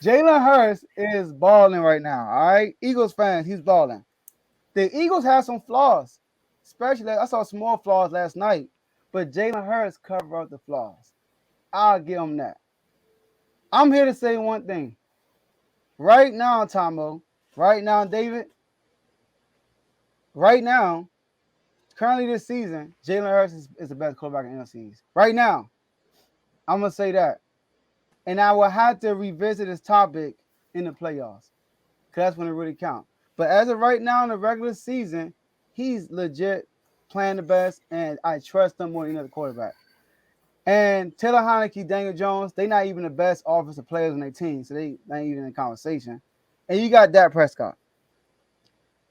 Jalen Hurts is balling right now. All right, Eagles fans, he's balling. The Eagles have some flaws, especially I saw small flaws last night, but Jalen Hurts covered up the flaws. I'll give him that. I'm here to say one thing. Right now, Tomo, right now, David, right now, currently this season, Jalen Hurts is the best quarterback in NFCs. Right now, I'm gonna say that, and I will have to revisit this topic in the playoffs because that's when it really counts. But as of right now in the regular season, he's legit playing the best, and I trust him more than any other quarterback. And Taylor Heineke, Daniel Jones, they not even the best offensive players on their team, so they not even in conversation. And you got Dak Prescott.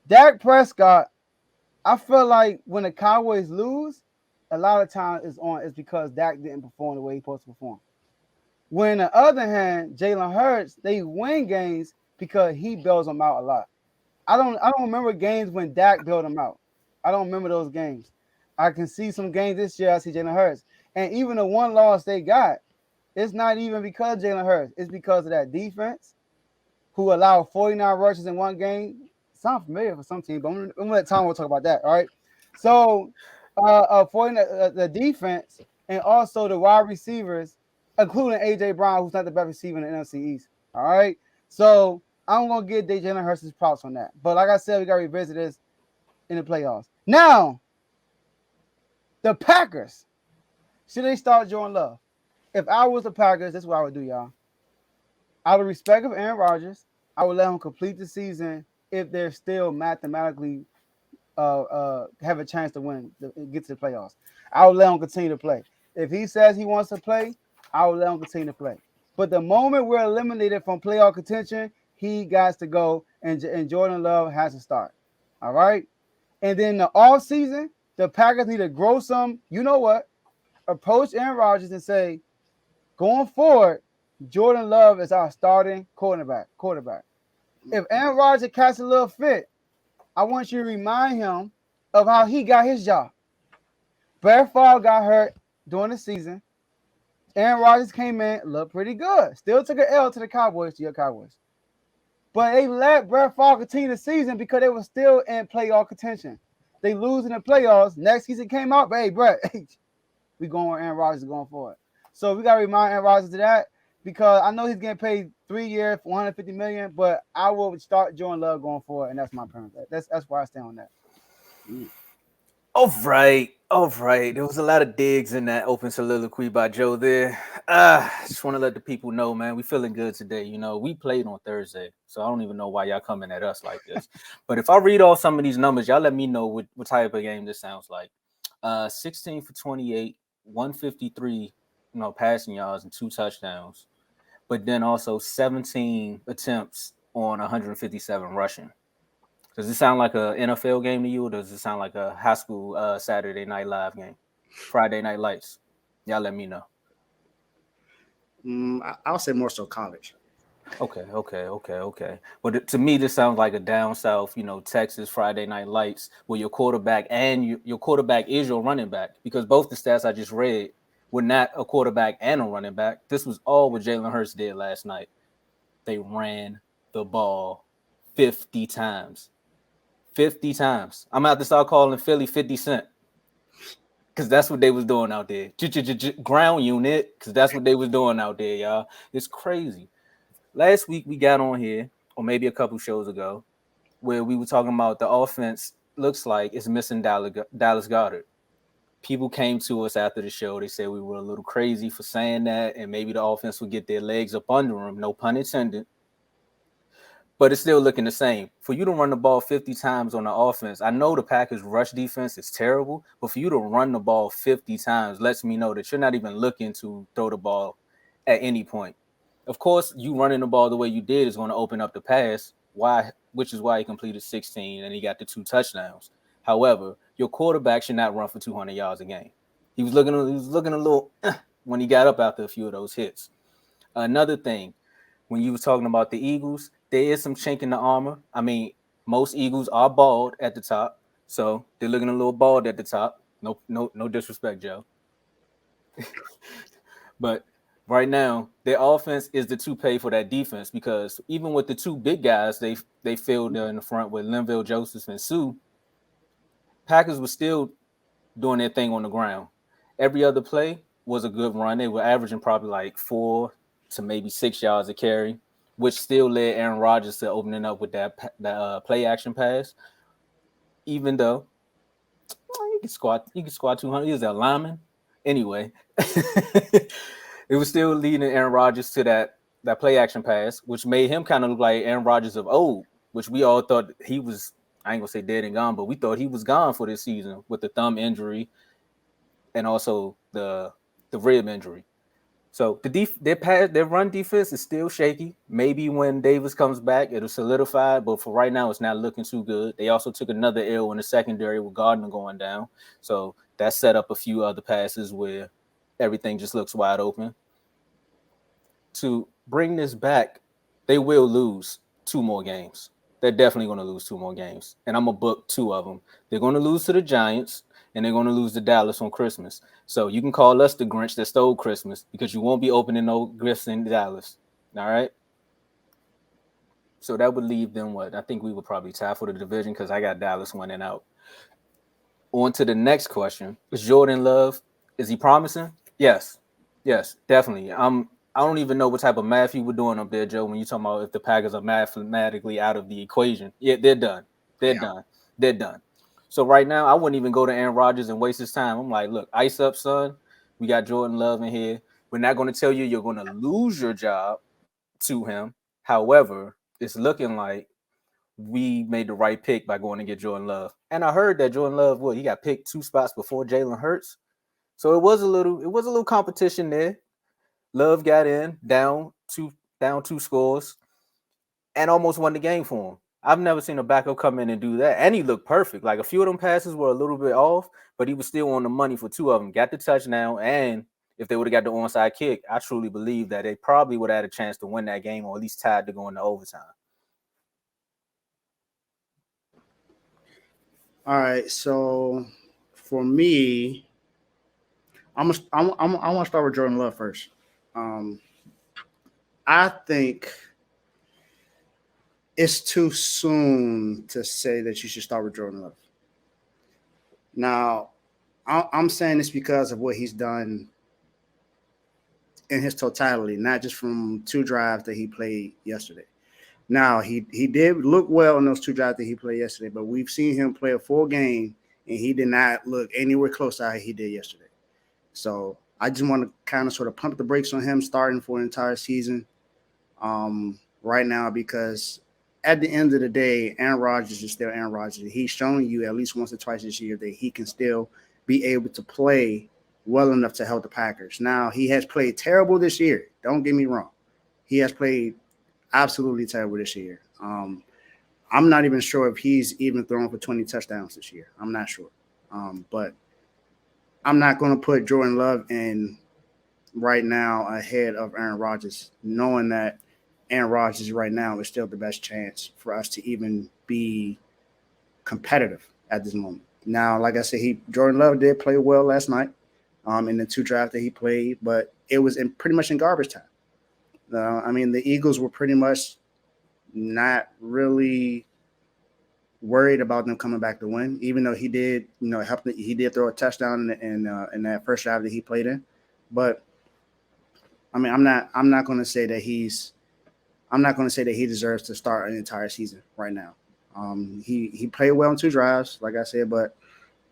Dak Prescott, I feel like when the Cowboys lose, a lot of times it's because Dak didn't perform the way he's supposed to perform. When on the other hand, Jalen Hurts, they win games because he bails them out a lot. I don't remember games when Dak bailed them out. I don't remember those games. I can see some games this year. I see Jalen Hurts, and even the one loss they got, it's not even because of Jalen Hurts. It's because of that defense who allowed 49 rushes in one game. Sound familiar for some team, but I'm gonna let Tom will talk about that. All right. So, 49, the defense and also the wide receivers, including AJ Brown, who's not the best receiver in the NFC East. All right. So I'm gonna give Jalen Hurts his props on that. But like I said, we gotta revisit this in the playoffs. Now, the Packers. Should they start Jordan Love? If I was the Packers, that's what I would do, y'all. Out of respect of Aaron Rodgers, I would let him complete the season if they're still mathematically have a chance to win, get to the playoffs. I would let him continue to play. If he says he wants to play, I would let him continue to play. But the moment we're eliminated from playoff contention, he got to go, and Jordan Love has to start. All right. And then the off season, the Packers need to grow some. You know what? Approach Aaron Rodgers and say, going forward, Jordan Love is our starting quarterback. If Aaron Rodgers catches a little fit, I want you to remind him of how he got his job. Brett Favre got hurt during the season. Aaron Rodgers came in, looked pretty good. Still took an L to the Cowboys, to your Cowboys. But they let Brett Favre continue the season because they were still in playoff contention. They lose in the playoffs. Next season came out, but hey, Brett, we going where Aaron Rodgers is going for it. So we gotta remind Aaron Rodgers of that because I know he's getting paid 3 years, 150 million, but I will start Jordan Love going for it, and that's my preference. That's why I stand on that. All right, all right. There was a lot of digs in that open soliloquy by Joe there. Just want to let the people know, man, we feeling good today. You know, we played on Thursday, so I don't even know why y'all coming at us like this. But if I read off some of these numbers, y'all let me know what type of game this sounds like. 16 for 28, 153, passing yards and 2 touchdowns. But then also 17 attempts on 157 rushing. Does it sound like a NFL game to you, or does it sound like a high school Saturday Night Live game, Friday Night Lights? Y'all let me know. I'll say more so college. Okay. But to me, this sounds like a down south, Texas Friday Night Lights, where your quarterback and your quarterback is your running back, because both the stats I just read were not a quarterback and a running back. This was all what Jalen Hurts did last night. They ran the ball 50 times. 50 times. I'm out to start calling Philly 50 Cent because that's what they was doing out there. Ground unit, because that's what they was doing out there, y'all. It's crazy. Last week we got on here, or maybe a couple shows ago, where we were talking about the offense looks like it's missing Dallas Goedert. People came to us after the show. They said we were a little crazy for saying that, and maybe the offense would get their legs up under them. No pun intended. But it's still looking the same. For you to run the ball 50 times on the offense, I know the Packers' rush defense is terrible, but for you to run the ball 50 times lets me know that you're not even looking to throw the ball at any point. Of course, you running the ball the way you did is going to open up the pass, which is why he completed 16 and he got the 2 touchdowns. However, your quarterback should not run for 200 yards a game. He was looking a little when he got up after a few of those hits. Another thing, when you were talking about the Eagles, there is some chink in the armor. I mean, most Eagles are bald at the top, so they're looking a little bald at the top. No disrespect, Joe. But right now, their offense is the toupee for that defense because even with the two big guys, they filled in the front with Linville Joseph and Sue. Packers were still doing their thing on the ground. Every other play was a good run. They were averaging probably like 4 to maybe 6 yards a carry, which still led Aaron Rodgers to opening up with that play action pass. Even though you can squat 200. He was a lineman. Anyway, it was still leading Aaron Rodgers to that play action pass, which made him kind of look like Aaron Rodgers of old, which we all thought he was. I ain't gonna say dead and gone, but we thought he was gone for this season with the thumb injury and also the rib injury. So their run defense is still shaky. Maybe when Davis comes back, it'll solidify. But for right now, it's not looking too good. They also took another L in the secondary with Gardner going down. So that set up a few other passes where everything just looks wide open. To bring this back, they will lose 2 more games. They're definitely going to lose 2 more games. And I'm going to book 2 of them. They're going to lose to the Giants, and they're going to lose to Dallas on Christmas. So you can call us the Grinch that stole Christmas because you won't be opening no gifts in Dallas. All right? So that would leave them what? I think we would probably tie for the division because I got Dallas winning out. On to the next question. Is Jordan Love, is he promising? Yes. Yes, definitely. I don't even know what type of math you were doing up there, Joe, when you're talking about if the Packers are mathematically out of the equation. Yeah, they're done. They're done. So right now, I wouldn't even go to Aaron Rodgers and waste his time. I'm like, look, ice up, son. We got Jordan Love in here. We're not going to tell you you're going to lose your job to him. However, it's looking like we made the right pick by going to get Jordan Love. And I heard that Jordan Love, he got picked 2 spots before Jalen Hurts. So it was a little competition there. Love got in down two scores and almost won the game for him. I've never seen a backup come in and do that. And he looked perfect. Like a few of them passes were a little bit off, but he was still on the money for 2 of them. Got the touchdown. And if they would have got the onside kick, I truly believe that they probably would have had a chance to win that game or at least tied to go into overtime. All right. So for me, I want to start with Jordan Love first. I think it's too soon to say that you should start with Jordan Love. Now, I'm saying this because of what he's done in his totality, not just from 2 drives that he played yesterday. Now, he did look well in those 2 drives that he played yesterday, but we've seen him play a full game, and he did not look anywhere close to how he did yesterday. So I just want to kind of sort of pump the brakes on him starting for an entire season right now because at the end of the day, Aaron Rodgers is still Aaron Rodgers. He's shown you at least once or twice this year that he can still be able to play well enough to help the Packers. Now, he has played terrible this year. Don't get me wrong. He has played absolutely terrible this year. I'm not even sure if he's even thrown for 20 touchdowns this year. I'm not sure. But I'm not going to put Jordan Love in right now ahead of Aaron Rodgers, knowing that Aaron Rodgers right now is still the best chance for us to even be competitive at this moment. Now, like I said, Jordan Love did play well last night in the 2 drives that he played, but it was pretty much in garbage time. The Eagles were pretty much not really worried about them coming back to win, even though he did, he did throw a touchdown in that first drive that he played in. But I'm not going to say that he deserves to start an entire season right now. He played well in 2 drives, like I said, but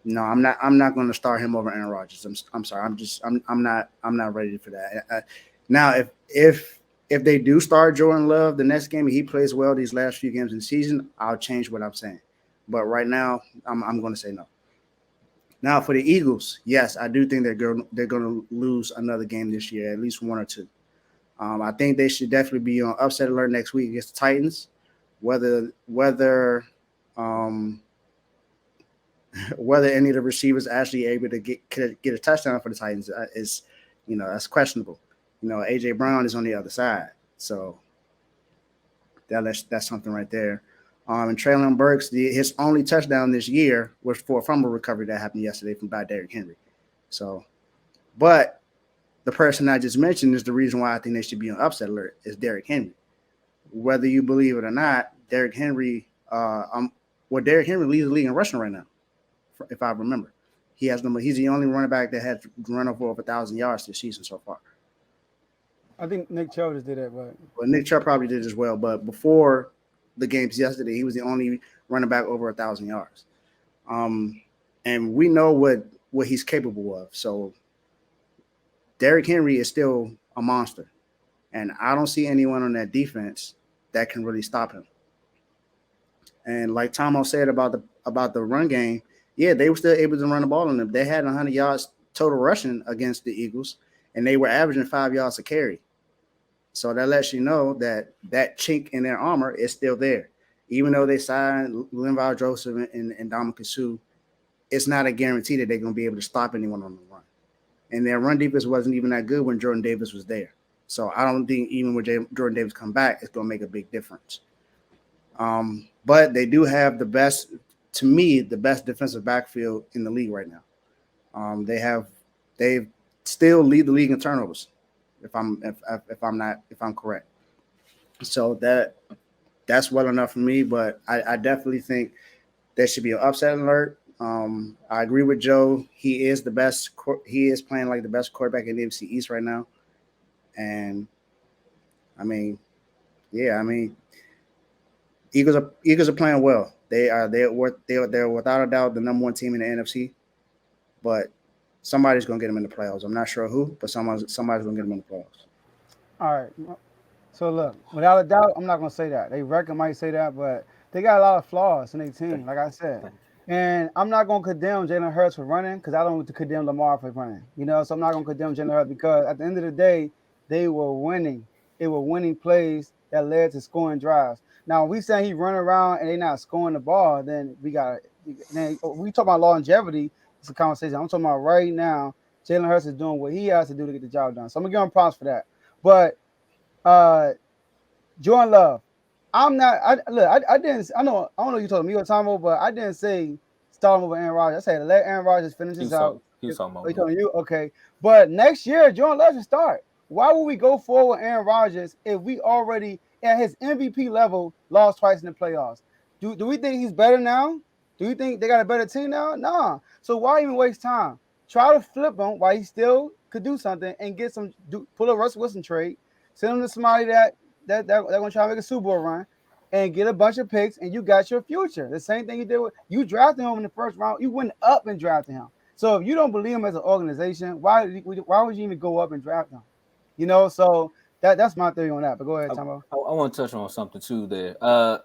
no, I'm not going to start him over Aaron Rodgers. I'm sorry. I'm not ready for that. Now, if they do start Jordan Love the next game and he plays well these last few games in the season, I'll change what I'm saying. But right now, I'm going to say no. Now, for the Eagles, yes, I do think they're going to lose another game this year, at least 1 or 2. I think they should definitely be on upset alert next week against the Titans. Whether any of the receivers actually able to get a touchdown for the Titans is, that's questionable. AJ Brown is on the other side, so that's something right there. And Treylon Burks, his only touchdown this year was for a fumble recovery that happened yesterday by Derrick Henry. So, but the person I just mentioned is the reason why I think they should be on upset alert is Derrick Henry. Whether you believe it or not, Derrick Henry, Derrick Henry leads the league in rushing right now, if I remember. He's the only running back that has run over 1,000 yards this season so far. I think Nick Chubb just did that, but Well, Nick Chubb probably did as well. But before the games yesterday, he was the only running back over 1,000 yards. And we know what he's capable of. So Derrick Henry is still a monster. And I don't see anyone on that defense that can really stop him. And like Tomo said about the run game, yeah, they were still able to run the ball on them. They had 100 yards total rushing against the Eagles, and they were averaging 5 yards a carry. So that lets you know that chink in their armor is still there. Even though they signed Linval Joseph and Ndamukong Suh, it's not a guarantee that they're going to be able to stop anyone on the run. And their run defense wasn't even that good when Jordan Davis was there. So I don't think even when Jordan Davis come back, it's going to make a big difference. But they do have the best defensive backfield in the league right now. They still lead the league in turnovers, if I'm correct. So that's well enough for me. But I definitely think there should be an upset alert. I agree with Joe. He is the best. He is playing like the best quarterback in the NFC East right now. And Eagles are playing well. They're without a doubt the number one team in the NFC. But somebody's gonna get them in the playoffs. I'm not sure who, but somebody's gonna get them in the playoffs. all right. So look, without a doubt, I'm not gonna say that. They record might say that, but they got a lot of flaws in their team, like I said. And I'm not gonna condemn Jalen Hurts for running because I don't want to condemn Lamar for running. So I'm not gonna condemn Jalen Hurts because at the end of the day, they were winning. It were winning plays that led to scoring drives. Now, if we say he run around and they're not scoring the ball, then we talk about longevity. It's a conversation. I'm talking about right now. Jalen Hurts is doing what he has to do to get the job done. So I'm gonna give him props for that. But Jordan Love, I don't know you told me or Tomo, but I didn't say start him over Aaron Rodgers. I said let Aaron Rodgers finish this out. He's talking about He told you, okay. But next year, Jordan Love should start. Why would we go forward Aaron Rodgers if we already at his MVP level lost twice in the playoffs? Do we think he's better now? Do you think they got a better team now? Nah. So why even waste time? Try to flip him while he still could do something and get pull a Russell Wilson trade, send him to somebody that gonna try to make a Super Bowl run, and get a bunch of picks, and you got your future. The same thing you did you drafted him in the first round. You went up and drafted him. So if you don't believe him as an organization, why would you even go up and draft him? So that's my theory on that. But go ahead, Tomo. I want to touch on something too there.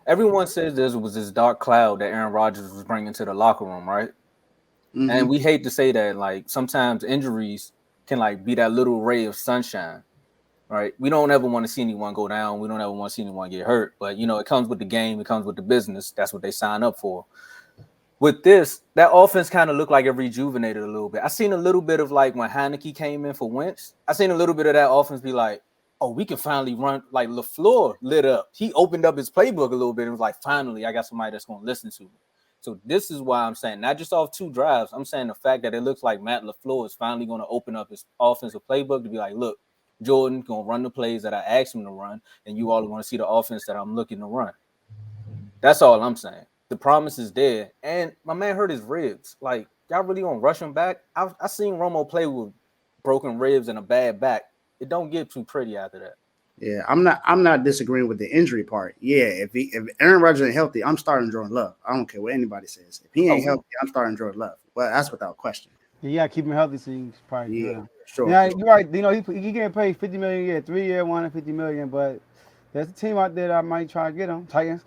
Everyone says this was this dark cloud that Aaron Rodgers was bringing to the locker room, right? Mm-hmm. And we hate to say that, like, sometimes injuries can, like, be that little ray of sunshine, right? We don't ever want to see anyone go down. We don't ever want to see anyone get hurt. But, it comes with the game. It comes with the business. That's what they sign up for. With this, that offense kind of looked like it rejuvenated a little bit. I seen a little bit of, like, when Heineke came in for Wentz, I seen a little bit of that offense be like, oh, we can finally run. Like, LaFleur lit up. He opened up his playbook a little bit and was like, finally, I got somebody that's going to listen to me. So this is why I'm saying, not just off 2 drives, I'm saying the fact that it looks like Matt LaFleur is finally going to open up his offensive playbook to be like, look, Jordan going to run the plays that I asked him to run, and you all are going to see the offense that I'm looking to run. That's all I'm saying. The promise is there. And my man hurt his ribs. Like, y'all really going to rush him back? I seen Romo play with broken ribs and a bad back. It don't get too pretty after that. Yeah, I'm not disagreeing with the injury part. Yeah, if Aaron Rodgers ain't healthy, I'm starting Jordan Love. I don't care what anybody says. If he ain't healthy, I'm starting Jordan Love. Well, that's without question. Yeah, keep him healthy so you probably sure. Yeah, you're right. He getting paid $50 million a year, 3 year, $150 million. But there's a team out there that I might try to get him. Titans.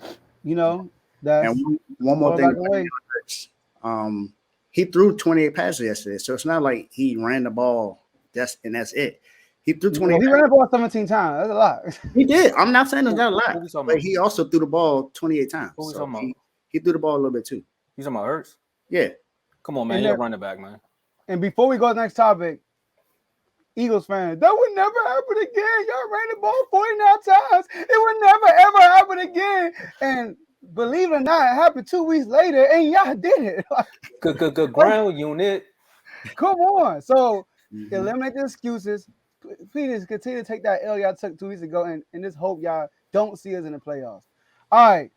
That's and one more thing. He threw 28 passes yesterday, so it's not like he ran the ball. That's it. He threw 28. He ran the ball 17 times. That's a lot. He did. I'm not saying it's not a lot, but he also threw the ball 28 times. So he threw the ball a little bit too. He's talking about Hurts? Yeah. Come on, man. You're a running back, man. And before we go to the next topic, Eagles fans, that would never happen again. Y'all ran the ball 49 times. It would never, ever happen again. And believe it or not, it happened 2 weeks later, and y'all did it. Good ground unit. Come on. So Mhm. Eliminate the excuses. Please continue to take that L y'all took 2 weeks ago, and just hope y'all don't see us in the playoffs. All right.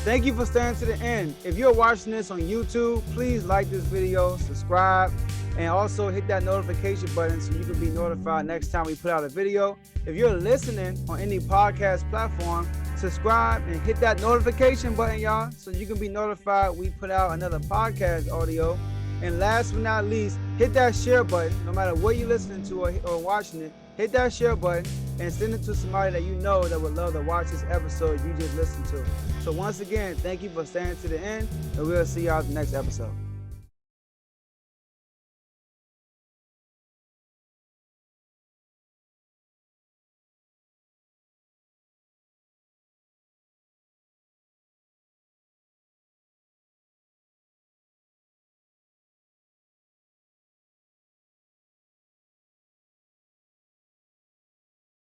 Thank you for staying to the end. If you're watching this on YouTube, please like this video, subscribe, and also hit that notification button so you can be notified next time we put out a video. If you're listening on any podcast platform, subscribe and hit that notification button, y'all, so you can be notified we put out another podcast audio. And last but not least, hit that share button. No matter what you're listening to or watching it, hit that share button and send it to somebody that you know that would love to watch this episode you just listened to. So once again, thank you for staying to the end, and we'll see y'all in the next episode.